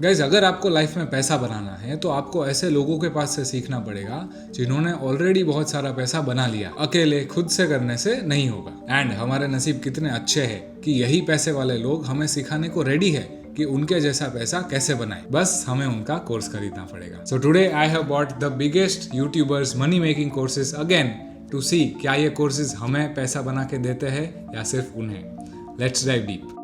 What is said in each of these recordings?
Guys, अगर आपको life में पैसा बनाना है तो आपको ऐसे लोगों के पास से सीखना पड़ेगा जिन्होंने ऑलरेडी बहुत सारा पैसा बना लिया। अकेले खुद से करने से नहीं होगा। एंड हमारे नसीब कितने अच्छे हैं कि यही पैसे वाले लोग हमें सिखाने को रेडी है कि उनके जैसा पैसा कैसे बनाए। बस हमें उनका कोर्स खरीदना पड़ेगा। So today I have bought the biggest YouTubers money making courses again to see क्या ये कोर्सेज हमें पैसा बना के देते हैं या सिर्फ उन्हें। Let's dive deep.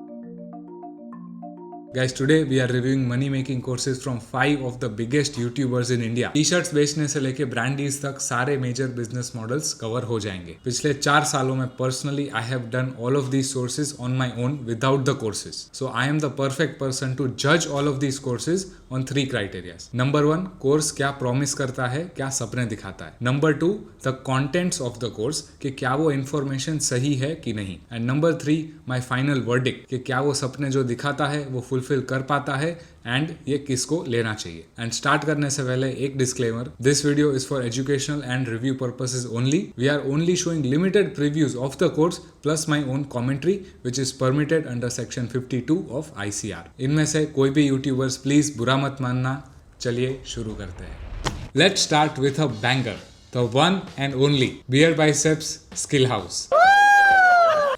Guys, today we are reviewing money making courses from 5 of the biggest YouTubers in India. T-shirts बेचने से लेके ब्रांड डील्स तक सारे मेजर बिजनेस मॉडल्स कवर हो जाएंगे। पिछले 4 सालों में personally I have done all of these sources on my own without the courses. So I am the perfect person to जज all of these courses on 3 criterias. Number 1, course क्या promise करता है, क्या सपने दिखाता है। Number 2, the contents of the course कि क्या वो इन्फॉर्मेशन सही है कि नहीं। And number 3, my final verdict कि क्या वो सपने जो दिखाता है वो फुलफिल कर पाता है एंड ये किसको लेना चाहिए। एंड स्टार्ट करने से पहले एक disclaimer, this video is for educational and review purposes only. We are only showing limited previews of the course plus my own commentary which is permitted under section 52 of ICR। इनमें से कोई भी YouTubers please बुरा मत मानना। चलिए शुरू करते हैं। Let's start with a banger, the one and only Beer Biceps skill house.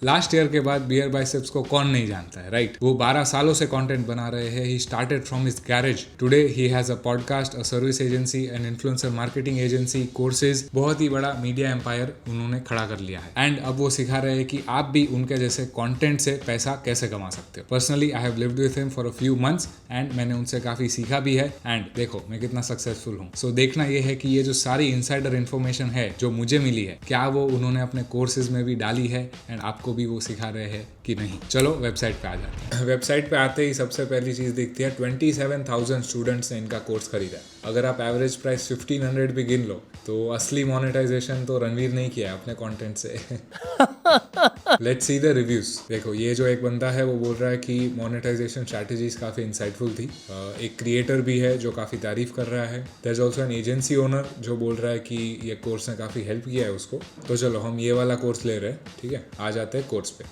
Last year के बाद बियर बाइसेप्स को कौन नहीं जानता है, राइट? वो 12 सालों से कंटेंट बना रहे हैं। He started from his garage. Today he has a podcast, a service agency, an influencer marketing agency, courses, बहुत ही बड़ा मीडिया एम्पायर उन्होंने खड़ा कर लिया है। एंड अब वो सिखा रहे हैं कि आप भी उनके जैसे कंटेंट से पैसा कैसे कमा सकते हो। Personally I have lived with him for a few months and मैंने उनसे काफी सीखा भी है। एंड देखो मैं कितना सक्सेसफुल हूँ। सो देखना ये है कि ये जो सारी इनसाइडर इन्फॉर्मेशन है जो मुझे मिली है, क्या वो उन्होंने अपने कोर्सेज में भी डाली है एंड आपको भी वो सिखा रहे हैं कि नहीं। चलो वेबसाइट पे आ जाते हैं। वेबसाइट पे आते ही सबसे पहली चीज दिखती है 27,000 स्टूडेंट्स ने इनका कोर्स खरीदा। अगर आप एवरेज प्राइस 1500 भी गिन लो तो असली मोनेटाइजेशन तो रणवीर नहीं किया अपने कंटेंट से। Let's see the reviews. देखो ये जो एक बंदा है वो बोल रहा है कि मोनेटाइजेशन स्ट्रैटेजीज काफी इंसाइटफुल थी। एक क्रिएटर भी है जो काफी तारीफ कर रहा है। There is also an agency owner जो बोल रहा है कि ये कोर्स ने काफी हेल्प किया है उसको। तो चलो हम ये वाला कोर्स ले रहे हैं, ठीक है। आ जाते हैं कोर्स पे।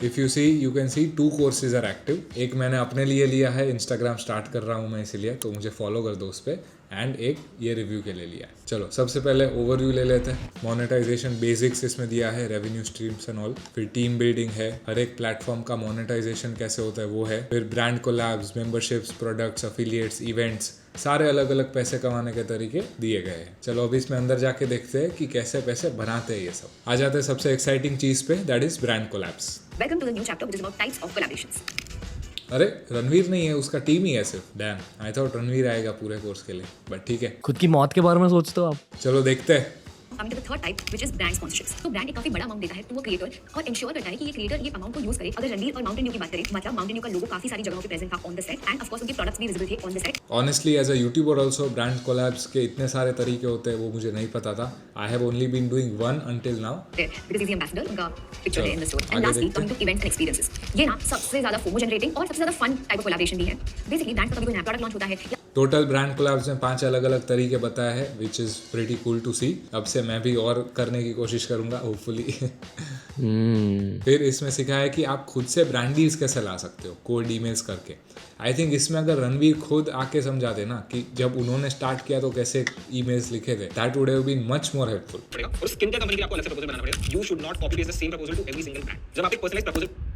If you see you can see 2 courses are active. एक मैंने अपने लिए लिया है, इंस्टाग्राम स्टार्ट कर रहा हूँ मैं इसीलिए, तो मुझे फॉलो कर दो उस पर। एंड एक ये रिव्यू के लिए लिया है। चलो सबसे पहले ओवरव्यू ले लेते हैं। मोनेटाइजेशन बेसिक्स इसमें दिया है, रेवेन्यू स्ट्रीम्स एंड ऑल। फिर टीम बिल्डिंग है, हर एक प्लेटफॉर्म का मोनेटाइजेशन कैसे होता है वो है। फिर brand collabs, memberships, products, affiliates, events, सारे अलग अलग पैसे कमाने के तरीके दिए गए हैं। चलो अभी इसमें अंदर जाके देखते हैं कि कैसे पैसे बनाते हैं ये सब। आ जाते हैं सबसे एक्साइटिंग चीज पे, that is brand collabs. Welcome to the new chapter which is about types of collaborations. अरे रणवीर नहीं है, उसका टीम ही है सिर्फ। डैम, आई थॉट रणवीर आएगा पूरे कोर्स के लिए, बट ठीक है। खुद की मौत के बारे में सोचते हो आप? चलो देखते हैं। Coming to the third type which is brand sponsorships. तो ब्रांड एक काफी बड़ा अमाउंट देता है तो वो क्रिएटर और इंश्योर करता है कि ये क्रिएटर ये अमाउंट को यूज करे। अगर रणवीर और माउंटेन ड्यू की बात करें, मतलब माउंटेन ड्यू का लोगो काफी सारी जगहों पे प्रेजेंट था on the set and of course उनके प्रोडक्ट्स भी विजिबल थे on the set. Honestly as a YouTuber also brand collabs के इतने सारे तरीके होते हैं वो मुझे नहीं पता था। I have only been doing one until now. Because is the ambassador, उनका पिक्चर है in the store. And lastly coming to events and experiences, ये ना सबसे ज्यादा फोमो जनरेटिंग और सबसे ज्यादा फन टाइप ऑफ कोलैबोरेशन भी है। बेसिकली ब्रांड का कभी कोई नया प्रोडक्ट लॉन्च होता है। टोटल ब्रांड कोलैब्स में 5 अलग अलग तरीके बताए हैं, which is pretty cool to see. अब से मैं भी और करने की कोशिश करूंगा होपफुली। फिर इसमें सिखाया है कि आप खुद से ब्रांड डील्स कैसे ला सकते हो कोल्ड ईमेल्स करके। आई थिंक इसमें अगर रणवीर खुद आके समझा दे ना कि जब उन्होंने स्टार्ट किया तो कैसे ईमेल्स लिखे थे, that would have been much more helpful. और स्किन केयर कंपनी के लिए आपको अलग से प्रपोजल बनाना पड़ेगा। You should not copy paste the same proposal to every single brand. जब आप एक पर्सनलाइज्ड प्रपोजल।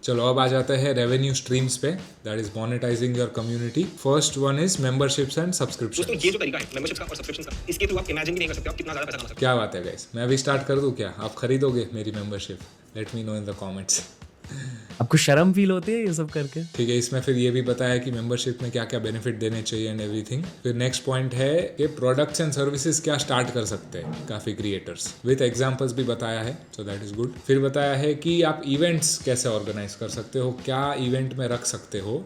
चलो अब आ जाते हैं रेवेन्यू स्ट्रीम्स पे, that is monetising your community. First one is memberships and subscription. दोस्तों ये जो तरीका है मेंबरशिप का और सब्सक्रिप्शन का, इसके थ्रू आप इमेजिन भी नहीं कर सकते आप कितना ज्यादा पैसा कमा सकते क्या बात है गाइस, मैं भी स्टार्ट कर दूं क्या? आप खरीदोगे मेरी membership? Let me know in the comments. आपको शर्म फील होती है ये सब करके? ठीक है, इसमें फिर ये भी बताया कि मेंबरशिप में क्या क्या बेनिफिट देने चाहिए एंड एवरीथिंग। फिर नेक्स्ट पॉइंट है कि प्रोडक्ट्स एंड सर्विसेज क्या स्टार्ट कर सकते हैं काफ़ी क्रिएटर्स, विथ एग्जांपल्स भी बताया है, सो दैट इज गुड। फिर बताया है कि आप इवेंट्स कैसे ऑर्गेनाइज कर सकते हो, क्या इवेंट में रख सकते हो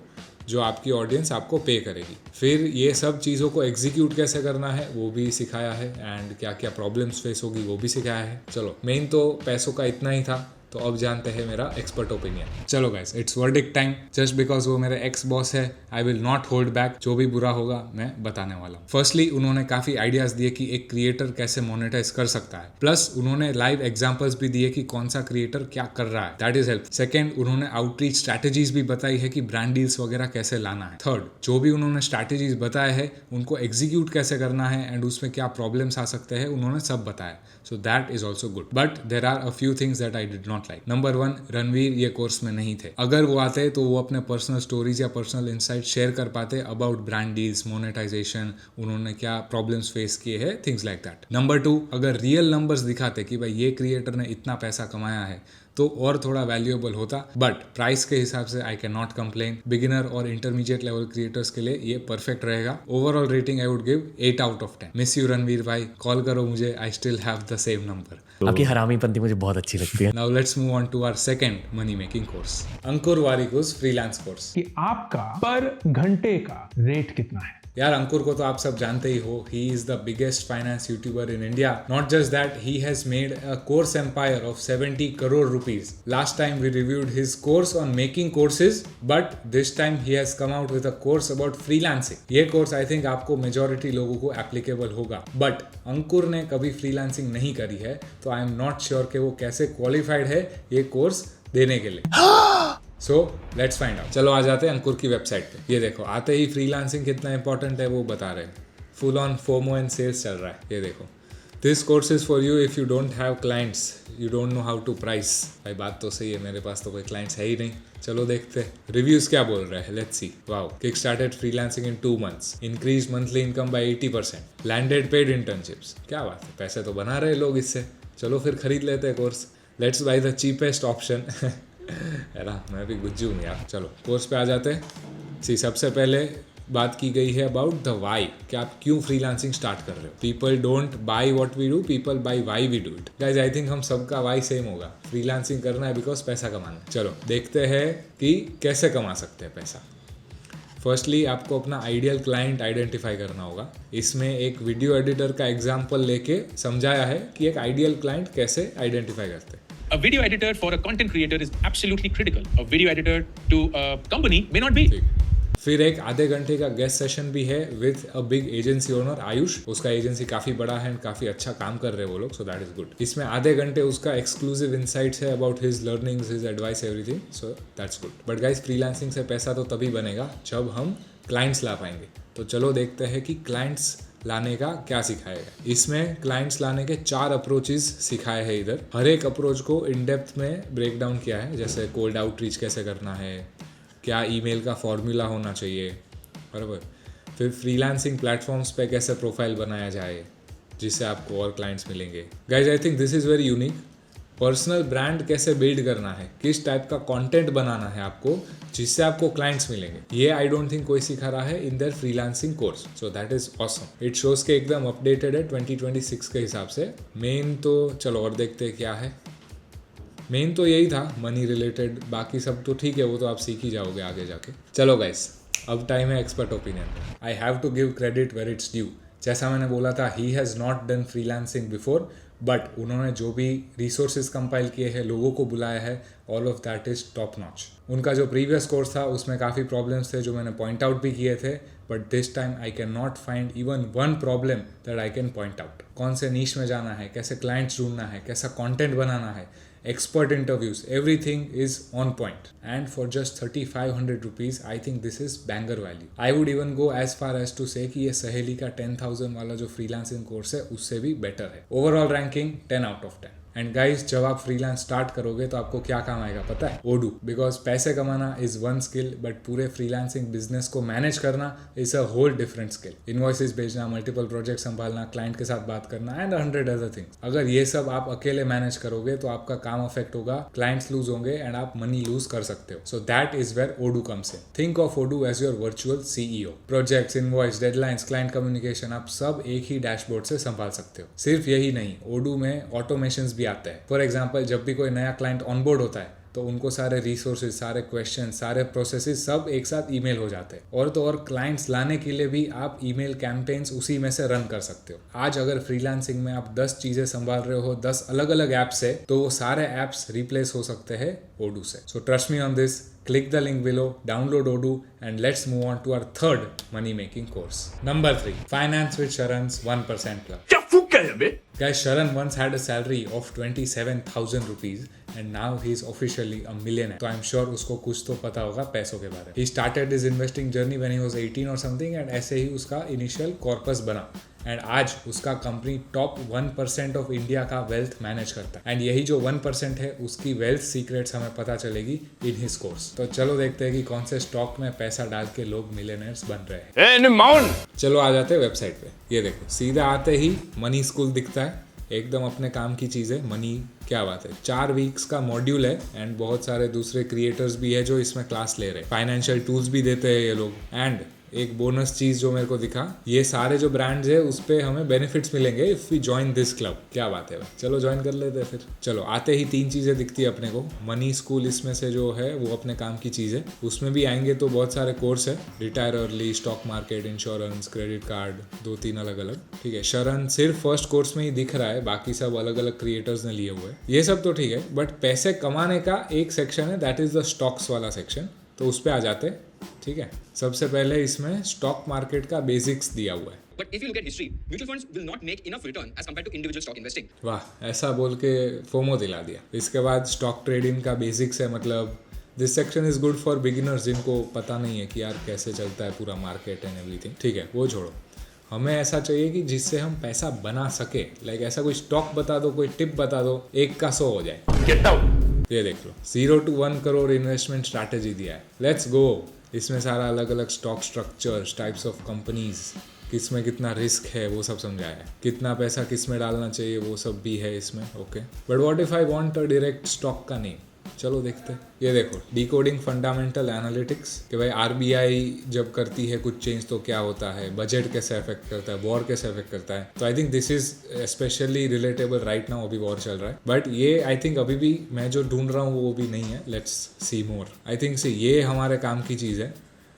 जो आपकी ऑडियंस आपको पे करेगी। फिर ये सब चीज़ों को एग्जीक्यूट कैसे करना है वो भी सिखाया है एंड क्या क्या प्रॉब्लम्स फेस होगी वो भी सिखाया है। चलो मेन तो पैसों का इतना ही था। तो अब जानते हैं मेरा एक्सपर्ट ओपिनियन। चलो guys, it's verdict time. Just because वो मेरे एक्स बॉस है, I will not hold back. जो भी बुरा होगा मैं बताने वाला हूँ। फर्स्टली उन्होंने काफी आइडियाज दिए कि एक क्रिएटर कैसे मोनेटाइज कर सकता है, प्लस उन्होंने लाइव एग्जांपल्स भी दिए कि कौन सा क्रिएटर क्या कर रहा है, दैट इज हेल्प। सेकंड, उन्होंने आउटरीच स्ट्रैटेजीज भी बताई है कि ब्रांड डील्स वगैरह कैसे लाना है। थर्ड, जो भी उन्होंने स्ट्रैटेजीज बताए हैं उनको एग्जीक्यूट कैसे करना है एंड उसमें क्या प्रॉब्लम्स आ सकते हैं उन्होंने सब बताया। So that is also good, but there are a few things that I did not like. Number 1, Ranveer ये कोर्स में नहीं थे। अगर वो आते तो वो अपने पर्सनल स्टोरीज या पर्सनल इंसाइट शेयर कर पाते अबाउट ब्रांड डील्स, मोनेटाइजेशन, उन्होंने क्या प्रॉब्लम्स फेस किए हैं, थिंग्स लाइक दैट। नंबर 2, अगर रियल नंबर्स दिखाते कि भाई ये क्रिएटर ने इतना पैसा कमाया है तो और थोड़ा वैल्यूएबल होता, बट प्राइस के हिसाब से I can not complain. Beginner और इंटरमीडिएट लेवल क्रिएटर्स के लिए ये परफेक्ट रहेगा। Overall rating I would give 8 out of 10। Miss you Ranveer भाई, कॉल करो मुझे, I still have the same number. आपकी हरामीपंती मुझे बहुत अच्छी लगती है। Now let's move on to our second money making course, Ankur वारिकुस फ्रीलांस कोर्स। कि आपका पर घंटे का रेट कितना है। यार अंकुर को तो आप सब जानते ही हो, he is the biggest finance YouTuber in India. Not just that, he has made a course empire of 70 crore rupees. Last time we reviewed his course on making courses, but this time he has come out with a course about freelancing. ये course I think आपको majority लोगों को applicable होगा, but अंकुर ने कभी freelancing नहीं करी है तो आई एम नॉट श्योर कि वो कैसे क्वालिफाइड है ये कोर्स देने के लिए। So let's find out. चलो आ जाते हैं अंकुर की वेबसाइट पे। ये देखो, आते ही फ्रीलांसिंग कितना इंपॉर्टेंट है वो बता रहे हैं। Full on FOMO and sales चल रहा है। ये देखो, this course is for you if you don't have clients, you don't know how to price. भाई बात तो सही है, मेरे पास तो कोई क्लाइंट्स है ही नहीं। चलो देखते हैं रिव्यूज क्या बोल रहे हैं, let's see. Wow, kick started freelancing in 2 months, increase monthly income by 80%, landed paid internships. क्या बात है, पैसे तो बना रहे लोग इससे। चलो फिर खरीद लेते हैं course. Let's by the cheapest option. है ना, मैं भी गुज्जू हूँ यार। चलो कोर्स पे आ जाते हैं। सी, सबसे पहले बात की गई है अबाउट द वाई, कि आप क्यों फ्रीलांसिंग स्टार्ट कर रहे हो। People don't buy what we do, people buy why we do it. Guys I think हम सबका वाई सेम होगा, फ्रीलांसिंग करना है बिकॉज पैसा कमाना है। चलो देखते हैं कि कैसे कमा सकते हैं पैसा। फर्स्टली आपको अपना आइडियल क्लाइंट आइडेंटिफाई करना होगा। इसमें एक वीडियो एडिटर का एग्जाम्पल लेके समझाया है कि एक आइडियल क्लाइंट कैसे आइडेंटिफाई करते हैं। A video editor for a content creator is absolutely critical. A video editor to a company may not be. फिर एक आधे घंटे का गेस्ट सेशन भी है with a big agency owner Ayush. उसका एजेंसी काफी बड़ा है, काफी अच्छा काम कर रहे हैं वो लोग, सो दैट इज गुड। इसमें आधे घंटे उसका एक्सक्लूसिव इनसाइट्स है about his learnings, his advice, everything, so that's good. But guys, freelancing से पैसा तो तभी बनेगा जब हम क्लाइंट्स ला पाएंगे। तो चलो देखते हैं कि क्लाइंट्स लाने का क्या सिखाएगा। इसमें क्लाइंट्स लाने के 4 अप्रोचेस सिखाए हैं इधर। हर एक अप्रोच को इन डेप्थ में ब्रेक डाउन किया है, जैसे कोल्ड आउटरीच कैसे करना है, क्या ईमेल का फॉर्मूला होना चाहिए, बराबर। फिर फ्रीलांसिंग प्लेटफॉर्म्स पे कैसे प्रोफाइल बनाया जाए जिससे आपको और क्लाइंट्स मिलेंगे। Guys I think this is very unique. Personal brand कैसे बिल्ड करना है, किस टाइप का कंटेंट बनाना है आपको जिससे आपको क्लाइंट्स मिलेंगे, ये आई डोंट थिंक कोई सिखा रहा है in their freelancing course. So that is awesome. It shows के एकदम अपडेटेड है 2026 के हिसाब से। मेन तो चलो और देखते हैं क्या है। मेन तो यही था मनी रिलेटेड, बाकी सब तो ठीक है, वो तो आप सीख ही जाओगे आगे जाके। चलो गाइस, अब टाइम है expert opinion. I have to give credit where it's due. जैसा मैंने बोला था, he has not done freelancing before, but उन्होंने जो भी रिसोर्सेज कंपाइल किए हैं, लोगों को बुलाया है, all of that is top notch. उनका जो प्रीवियस कोर्स था उसमें काफ़ी प्रॉब्लम्स थे जो मैंने पॉइंट आउट भी किए थे, but this time I can not find even one problem that I can point out. कौन से नीश में जाना है, कैसे क्लाइंट्स ढूंढना है, कैसा कंटेंट बनाना है, expert interviews, everything is on point. And for just 3500 rupees, I think this is banger value. I would even go as far as to say कि ये सहेली का 10,000 वाला जो फ्रीलांसिंग कोर्स है उससे भी बेटर है। Overall ranking 10 out of 10। And guys, जब आप फ्रीलांस स्टार्ट करोगे तो आपको क्या काम आएगा पता है? ओडू। बिकॉज पैसे कमाना इज वन स्किल, बट पूरे फ्रीलांसिंग बिजनेस को मैनेज करना is a whole different skill. Invoices भेजना, मल्टीपल प्रोजेक्ट संभालना, क्लाइंट के साथ बात करना एंड 100 अदर थिंग्स। अगर ये सब आप अकेले मैनेज करोगे तो आपका काम अफेक्ट होगा, क्लाइंट्स लूज होंगे एंड आप मनी लूज कर सकते हो। So that is where Odoo comes in. Think of Odoo as your virtual CEO। Projects, invoice, deadlines, client communication आप सब एक ही डैशबोर्ड से संभाल सकते हो। सिर्फ यही नहीं, ओडू में ऑटोमेशंस भी आते हैं। फॉर एग्जाम्पल, जब भी कोई नया क्लाइंट ऑनबोर्ड होता है तो उनको सारे रिसोर्सेज, सारे क्वेश्चन, सारे प्रोसेसेस सब एक साथ ईमेल हो जाते हैं। और तो और क्लाइंट्स लाने के लिए भी आप ईमेल कैंपेन्स उसी में से रन कर सकते हो। आज अगर फ्रीलांसिंग में आप 10 चीज़ें संभाल रहे हो 10 अलग अलग ऐप से, तो वो सारे ऐप्स रिप्लेस हो सकते हैं Odoo से। So trust me on this, click the link below, download Odoo, and let's move on to our third money making course. Number 3, Finance with Sharan's 1% Club. Guys, Sharan once had a salary of 27,000 rupees and now he is officially a millionaire. So I'm sure उसको कुछ तो पता होगा पैसों के बारे में. He started his investing journey when he was 18 or something and ऐसे ही उसका initial corpus बना. एंड आज उसका कंपनी टॉप 1% ऑफ इंडिया का वेल्थ मैनेज करता है। एंड यही जो 1% है उसकी वेल्थ सीक्रेट्स हमें पता चलेगी इन हिज कोर्स। तो चलो देखते हैं कि कौन से स्टॉक में पैसा डाल के लोग मिलियनेयर्स बन रहे हैं। चलो आ जाते हैं वेबसाइट पे। ये देखो, सीधा आते ही मनी स्कूल दिखता है, एकदम अपने काम की चीज़ है। मनी, क्या बात है, 4 वीक्स का मॉड्यूल है एंड बहुत सारे दूसरे क्रिएटर्स भी है जो इसमें क्लास ले रहे हैं। फाइनेंशियल टूल्स भी देते हैं ये लोग। एंड एक बोनस चीज़ जो मेरे को दिखा, ये सारे जो ब्रांड्स है उस पर हमें बेनिफिट्स मिलेंगे if we join this club. क्या बात है भाई, चलो ज्वाइन कर लेते हैं फिर। चलो आते ही 3 चीज़ें दिखती है अपने को। मनी स्कूल इसमें से जो है वो अपने काम की चीज़ है, उसमें भी आएंगे तो बहुत सारे कोर्स है। Retire early, stock market, insurance, credit card, 2-3 अलग अलग। ठीक है, शरण सिर्फ फर्स्ट कोर्स में ही दिख रहा है, बाकी सब अलग अलग क्रिएटर्स ने लिए हुए हैं। ये सब तो ठीक है, बट पैसे कमाने का एक सेक्शन है, दैट इज़ द स्टॉक्स वाला सेक्शन। तो उस पर आ जाते हैं। ठीक है, सबसे पहले इसमें स्टॉक मार्केट का बेसिक्स दिया हुआ है। But if you look at history, mutual funds will not make enough return as compared to individual stock investing. वाह, ऐसा बोल के फोमो दिला दिया। इसके बाद स्टॉक ट्रेडिंग का बेसिक्स है, मतलब this section is good for beginners जिनको पता नहीं है कि यार कैसे चलता है पूरा मार्केट एंड एवरीथिंग। ठीक है, वो छोड़ो, हमें ऐसा चाहिए कि जिससे हम पैसा बना सके। लाइक ऐसा कोई स्टॉक बता दो, कोई टिप बता दो, 1 का 100 हो जाए। ये देख लो, 0 to 1 करोड़ इन्वेस्टमेंट स्ट्रैटेजी दिया है। Let's go. इसमें सारा अलग अलग stock structures, types of companies, किस में कितना रिस्क है वो सब समझाया है। कितना पैसा किस में डालना चाहिए वो सब भी है इसमें। Okay, but what if I want a direct stock का नेम? चलो देखते हैं। ये देखो, डिकोडिंग फंडामेंटल एनालिटिक्स, कि भाई आरबीआई जब करती है कुछ चेंज तो क्या होता है, बजट कैसे अफेक्ट करता है, वॉर कैसे अफेक्ट करता है। तो I think this is specially relatable right now, अभी वॉर चल रहा है। बट ये आई थिंक अभी भी मैं जो ढूंढ रहा हूँ वो भी नहीं है। Let's see more. I think सी ये हमारे काम की चीज़ है।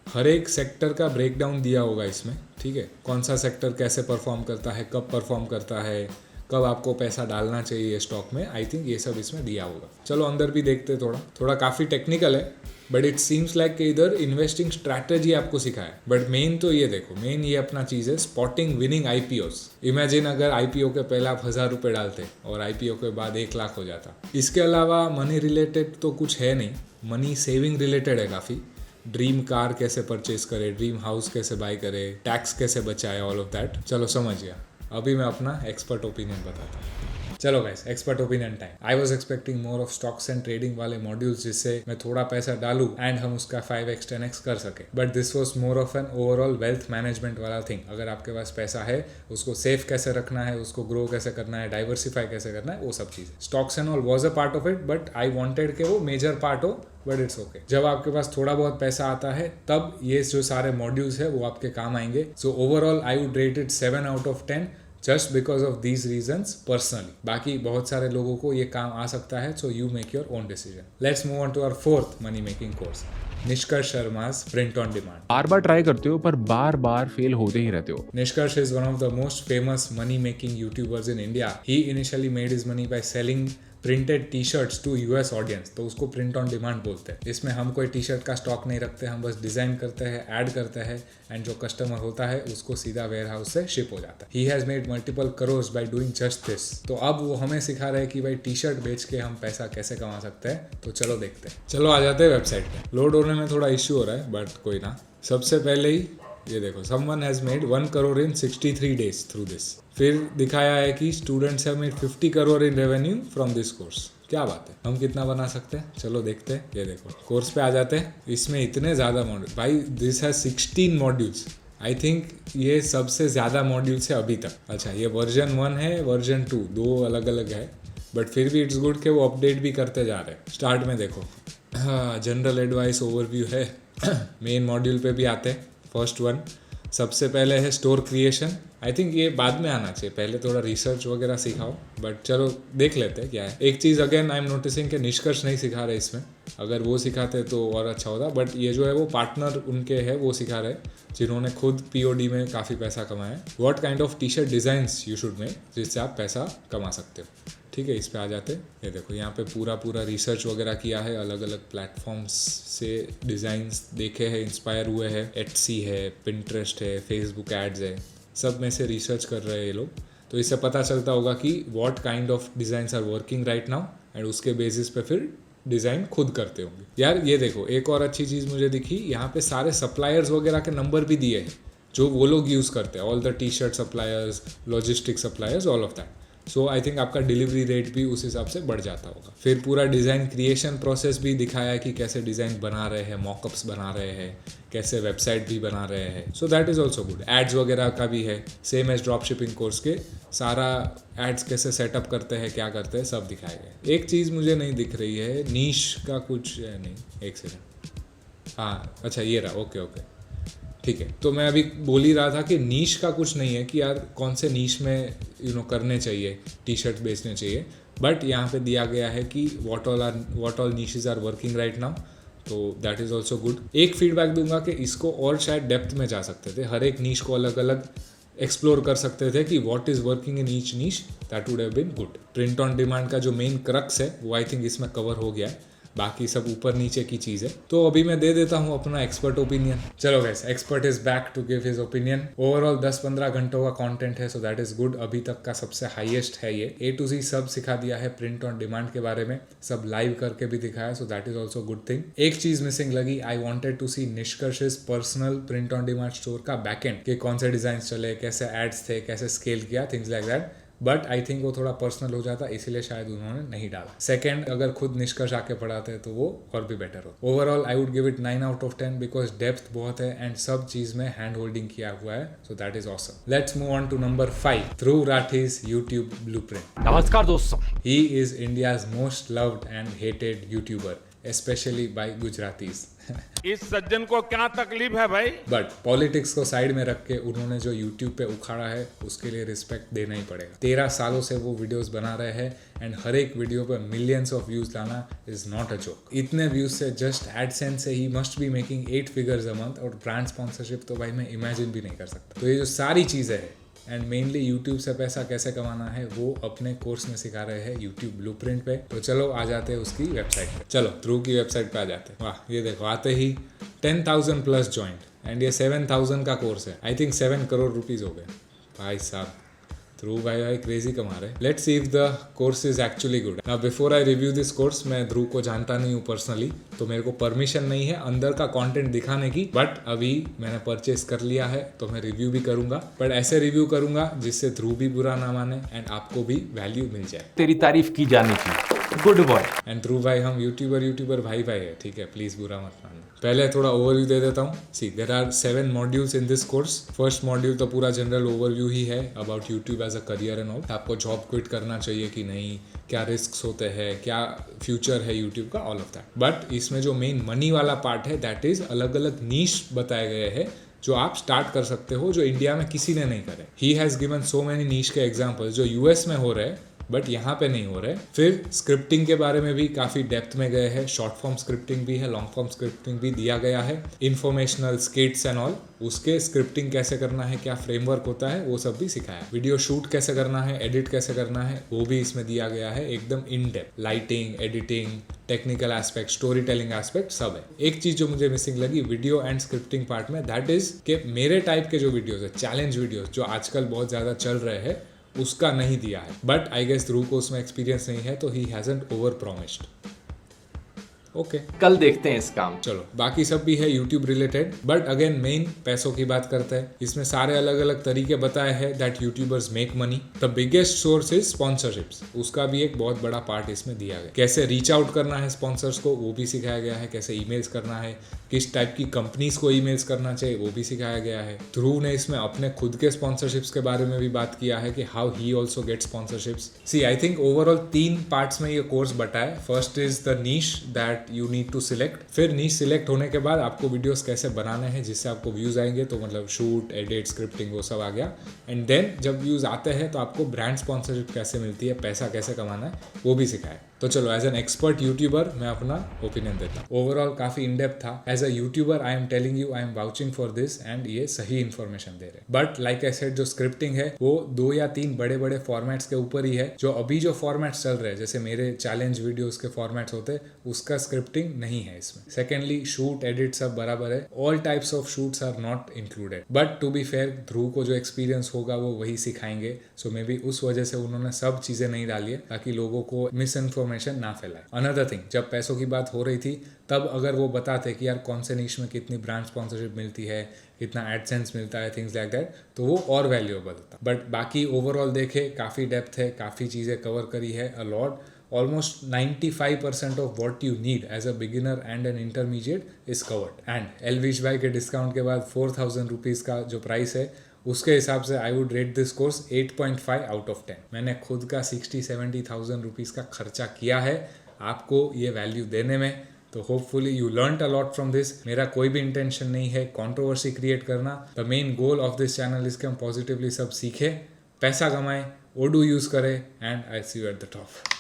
हर एक सेक्टर का ब्रेकडाउन दिया होगा इसमें। ठीक है, कौन सा सेक्टर कैसे परफॉर्म करता है, कब परफॉर्म करता है, कब आपको पैसा डालना चाहिए स्टॉक में। आई थिंक ये सब इसमें दिया होगा। चलो अंदर भी देखते हैं। थोड़ा काफ़ी टेक्निकल है, बट इट सीम्स लाइक कि इधर इन्वेस्टिंग स्ट्रैटेजी आपको सिखाया। बट मेन तो ये देखो, मेन ये अपना चीज़ है, स्पॉटिंग विनिंग IPOs। इमेजिन अगर IPO के पहले आप 1000 रुपये डालते और IPO के बाद 1 लाख हो जाता। इसके अलावा मनी रिलेटेड तो कुछ है नहीं, मनी सेविंग रिलेटेड है काफ़ी। ड्रीम कार कैसे परचेज करे, ड्रीम हाउस कैसे बाय करे, टैक्स कैसे बचाए, ऑल ऑफ दैट। चलो समझ गया। अभी मैं अपना एक्सपर्ट ओपिनियन बताता हूँ। चलो guys, expert opinion time. I was expecting more of stocks and trading वाले मॉड्यूल्स जिससे मैं थोड़ा पैसा डालूं एंड हम उसका 5x 10x कर सके। But this was more of an overall wealth management वाला थिंग। अगर आपके पास पैसा है, उसको सेफ कैसे रखना है, उसको ग्रो कैसे करना है, डाइवर्सिफाई कैसे करना है, वो सब चीज़ें। Stocks and all was a part of it, but I wanted कि वो मेजर पार्ट हो, बट इट्स ओके। जब आपके पास थोड़ा बहुत पैसा आता है तब ये जो सारे मॉड्यूल्स है वो आपके काम आएंगे। So overall I would rate it 7 out of 10 just because of these reasons personally. बाकी बहुत सारे लोगों को ये काम आ सकता है, so you make your own decision. Let's move on to our 4th money making course, Nishkarsh शर्मा's प्रिंट ऑन डिमांड। बार बार ट्राई करते हो पर बार बार फेल होते ही रहते हो। Nishkarsh is one of the most famous money-making YouTubers in India. He initially made his money by selling printed T-shirts to US audience. तो उसको print on demand बोलते हैं। इसमें हम कोई T-shirt का स्टॉक नहीं रखते, हम बस डिज़ाइन करते हैं, ऐड करते हैं एंड जो कस्टमर होता है उसको सीधा वेयर हाउस से शिप हो जाता है। He has made multiple crores by doing just this. तो अब वो हमें सिखा रहे हैं कि भाई T-shirt बेच के हम पैसा कैसे कमा सकते हैं। तो चलो देखते हैं। चलो आ जाते हैं वेबसाइट पे। लोड होने में थोड़ा इश्यू हो रहा है, बट कोई ना। सबसे पहले ही ये देखो, someone has made 1 crore in 63 days through this. फिर दिखाया है कि students have made 50 crore in revenue from this course. क्या बात है, हम कितना बना सकते हैं? चलो देखते हैं। ये देखो, कोर्स पे आ जाते हैं। इसमें इतने ज़्यादा मॉड्यूल, भाई this has 16 modules. I think ये सबसे ज़्यादा मॉड्यूल्स है अभी तक। अच्छा, ये वर्जन 1 है, वर्जन 2, 2 अलग अलग है, बट फिर भी इट्स गुड कि वो अपडेट भी करते जा रहे हैं। स्टार्ट में देखो, हाँ, जनरल एडवाइस ओवरव्यू है। मेन मॉड्यूल पे भी आते हैं। फर्स्ट वन सबसे पहले है स्टोर क्रिएशन, आई थिंक ये बाद में आना चाहिए, पहले थोड़ा रिसर्च वगैरह सिखाओ, बट चलो देख लेते हैं क्या है। एक चीज़ अगेन आई एम नोटिसिंग कि निष्कर्ष नहीं सिखा रहे इसमें, अगर वो सिखाते तो और अच्छा होता, बट ये जो है वो पार्टनर उनके है वो सिखा रहे जिन्होंने खुद POD में काफ़ी पैसा कमाया है। What kind of T-shirt designs you should make जिससे आप पैसा कमा सकते हो। ठीक है, इस पे आ जाते हैं। ये देखो यहाँ पे पूरा रिसर्च वगैरह किया है, अलग अलग प्लेटफॉर्म्स से डिज़ाइंस देखे हैं, इंस्पायर हुए हैं, Etsy है, Pinterest है, Facebook एड्स है, सब में से रिसर्च कर रहे हैं ये लोग। तो इससे पता चलता होगा कि what kind of designs are working right now, and उसके बेसिस पे फिर डिज़ाइन खुद करते होंगे। यार ये देखो एक और अच्छी चीज़ मुझे दिखी, यहाँ पे सारे सप्लायर्स वगैरह के नंबर भी दिए हैं जो वो लोग यूज़ करते हैं, all the T-shirt suppliers, logistic suppliers, all of that. So I think आपका डिलीवरी रेट भी उस हिसाब से बढ़ जाता होगा। फिर पूरा डिज़ाइन क्रिएशन प्रोसेस भी दिखाया है कि कैसे डिज़ाइन बना रहे हैं, मॉकअप्स बना रहे हैं, कैसे वेबसाइट भी बना रहे हैं। So that is also good. Ads वगैरह का भी है, same as drop shipping course के, सारा एड्स कैसे सेटअप करते हैं, क्या करते हैं, सब दिखाया गया। एक चीज़ मुझे नहीं दिख रही है, नीश का कुछ है नहीं, एक सेकेंड, हाँ अच्छा ये रहा, ओके ठीक है। तो मैं अभी बोल ही रहा था कि नीश का कुछ नहीं है कि यार कौन से नीश में करने चाहिए, टी-शर्ट बेचने चाहिए, बट यहाँ पे दिया गया है कि what all niches are working right now, तो दैट इज़ ऑल्सो गुड। एक फीडबैक दूंगा कि इसको और शायद डेप्थ में जा सकते थे, हर एक नीश को अलग अलग एक्सप्लोर कर सकते थे कि what is working in each niche, that would have been good. Print on demand का जो मेन क्रक्स है वो आई थिंक इसमें कवर हो गया है, बाकी सब ऊपर नीचे की चीज़ है। तो अभी मैं दे देता हूँ अपना एक्सपर्ट ओपिनियन। चलो guys, expert is back to give his opinion. Overall 10-15 घंटों का कंटेंट है, सो दैट इज गुड। अभी तक का सबसे हाईएस्ट है ये। A to Z सब सिखा दिया है प्रिंट ऑन डिमांड के बारे में, सब लाइव करके भी दिखाया, सो that is also good thing. एक चीज मिसिंग लगी, आई वॉन्टेड टू सी निष्कर्ष personal print on demand store का बैकएंड, कि कौन से डिजाइन चले, कैसे एड्स थे, कैसे स्केल किया, things like that. But I think वो थोड़ा पर्सनल हो जाता, इसीलिए शायद उन्होंने नहीं डाला। सेकंड, अगर खुद निष्कर्ष आके पढ़ाते तो वो और भी बेटर हो। Overall I would give it 9 out of 10 because depth बहुत है एंड सब चीज में हैंड होल्डिंग किया हुआ है, so that is awesome. Let's move on to number 5, Dhruv राठीज यूट्यूब ब्लूप्रिंट। नमस्कार दोस्तों। He is India's most loved and hated YouTuber, especially by Gujaratis. इस सज्जन को क्या तकलीफ है भाई? बट पॉलिटिक्स को साइड में रख के उन्होंने जो यूट्यूब पे उखाड़ा है उसके लिए रिस्पेक्ट देना ही पड़ेगा। 13 सालों से वो वीडियोस बना रहे हैं एंड हर एक वीडियो पे मिलियंस ऑफ व्यूज लाना इज नॉट अ जोक। इतने व्यूज से जस्ट एडसेंस से he must be making 8 figures a month, और ब्रांड स्पॉन्सरशिप तो भाई मैं इमेजिन भी नहीं कर सकता। तो ये जो सारी चीज़ें हैं एंड मेनली यूट्यूब से पैसा कैसे कमाना है वो अपने कोर्स में सिखा रहे हैं यूट्यूब ब्लूप्रिंट पे। तो चलो आ जाते हैं उसकी वेबसाइट पे। चलो ध्रुव की वेबसाइट पे आ जाते हैं। वाह, ये देखो आते ही 10,000 प्लस ज्वाइंट एंड ये 7,000 का कोर्स है। आई थिंक 7 करोड़ रुपीज़ हो गए भाई साहब। ध्रुव भाई क्रेजी कमा रहे। Let's see if the course is actually good. Now before I review this course, मैं ध्रुव को जानता नहीं हूँ पर्सनली, तो मेरे को परमिशन नहीं है अंदर का कंटेंट दिखाने की, बट अभी मैंने परचेस कर लिया है तो मैं रिव्यू भी करूंगा, बट ऐसे रिव्यू करूंगा जिससे ध्रुव भी बुरा ना माने एंड आपको भी वैल्यू मिल जाए। तेरी तारीफ की जानी चाहिए, गुड बॉय। एंड ध्रुव भाई हम यूट्यूबर भाई है, ठीक है, प्लीज बुरा मत मानना। पहले थोड़ा ओवरव्यू दे देता हूँ। See there are 7 modules in this course. First module तो पूरा जनरल ओवरव्यू ही है about YouTube as a career and all. आपको जॉब क्विट करना चाहिए कि नहीं, क्या रिस्क होते हैं, क्या फ्यूचर है यूट्यूब का, ऑल ऑफ दैट। बट इसमें जो मेन मनी वाला पार्ट है दैट इज अलग अलग नीश बताए गए हैं जो आप स्टार्ट कर सकते हो, जो इंडिया में किसी ने नहीं करे। He has given so many niche के एग्जाम्पल्स जो यूएस में हो रहे हैं बट यहाँ पे नहीं हो रहे। फिर स्क्रिप्टिंग के बारे में भी काफ़ी डेप्थ में गए हैं, शॉर्ट फॉर्म स्क्रिप्टिंग भी है, लॉन्ग फॉर्म स्क्रिप्टिंग भी दिया गया है, इन्फॉर्मेशनल स्किट्स एंड ऑल, उसके स्क्रिप्टिंग कैसे करना है, क्या फ्रेमवर्क होता है, वो सब भी सिखाया। वीडियो शूट कैसे करना है, एडिट कैसे करना है, वो भी इसमें दिया गया है एकदम in depth. Lighting, editing, technical aspect, story telling aspect सब है। एक चीज जो मुझे मिसिंग लगी वीडियो एंड स्क्रिप्टिंग पार्ट में, दैट इज कि मेरे टाइप के जो वीडियोस है, चैलेंज वीडियोस जो आजकल बहुत ज़्यादा चल रहे हैं, उसका नहीं दिया है। बट आई गेस ध्रुव को उसमें एक्सपीरियंस नहीं है तो he hasn't over promised. Okay, कल देखते हैं इस काम। चलो बाकी सब भी है YouTube related, but again main पैसों की बात करते हैं। इसमें सारे अलग अलग तरीके बताए हैं that YouTubers make money. The biggest source is sponsorships, उसका भी एक बहुत बड़ा पार्ट इसमें दिया गया। कैसे रीच आउट करना है स्पॉन्सर्स को वो भी सिखाया गया है, कैसे ईमेल्स करना है, किस टाइप की कंपनीज को ईमेल्स करना चाहिए वो भी सिखाया गया है। ध्रुव ने इसमें अपने खुद के स्पॉन्सरशिप्स के बारे में भी बात किया है कि how he also get sponsorships. See I think overall 3 parts में ये कोर्स बटा है। First is the niche that that you need to select. फिर नीश सिलेक्ट होने के बाद आपको वीडियोस कैसे बनाने हैं जिससे आपको व्यूज आएंगे, तो मतलब शूट, एडिट, स्क्रिप्टिंग वो सब आ गया। एंड देन जब व्यूज आते हैं तो आपको ब्रांड स्पॉन्सरशिप कैसे मिलती है, पैसा कैसे कमाना है वो भी सिखाए। तो चलो एज एन एक्सपर्ट यूट्यूबर मैं अपना ओपिनियन देता हूँ। ओवरऑल काफी इन डेप्थ था। As a YouTuber I am telling you, I am vouching for this and ये सही इन्फॉर्मेशन दे रहे। बट लाइक आई सेड, जो स्क्रिप्टिंग है वो 2 या 3 बड़े बड़े फॉर्मेट्स के ऊपर ही है। जो अभी जो फॉर्मेट्स चल रहे हैं, जैसे मेरे चैलेंज वीडियोस के फॉर्मेट्स होते हैं, उसका स्क्रिप्टिंग नहीं है इसमें। सेकेंडली शूट, एडिट सब बराबर है। All types of shoots are not included. But to be fair, Dhruv को जो एक्सपीरियंस होगा वो वही सिखाएंगे। सो मे बी उस वजह से उन्होंने सब चीजें नहीं डाली है ताकि लोगों को मिस इन्फॉर्मेशन ना फैलाए। अनदर थिंग, जब पैसों की बात हो रही थी तब अगर वो बताते कि यार कौन से निश में कितनी ब्रांड स्पॉन्सरशिप मिलती है, कितना एडसेंस मिलता है, थिंग्स लाइक दैट, तो वो और वैल्यूएबल होता। बट बाकी ओवरऑल देखे काफ़ी डेप्थ है, काफ़ी चीज़ें कवर करी है a lot. Almost 95% of what you need as a beginner and an intermediate is covered. And Elvish भाई के डिस्काउंट के बाद 4000 रुपीज़ का जो प्राइस है उसके हिसाब से आई would rate this course 8.5 out of 10। मैंने खुद का 60-70,000 रुपीज़ का खर्चा किया है आपको ये वैल्यू देने में। तो hopefully you learned a lot from this. मेरा कोई भी इंटेंशन नहीं है कंट्रोवर्सी क्रिएट करना। The main goal of this channel is कि हम पॉजिटिवली सब सीखें, पैसा कमाएं, ओडू यूज़ करें, and I see you at the top.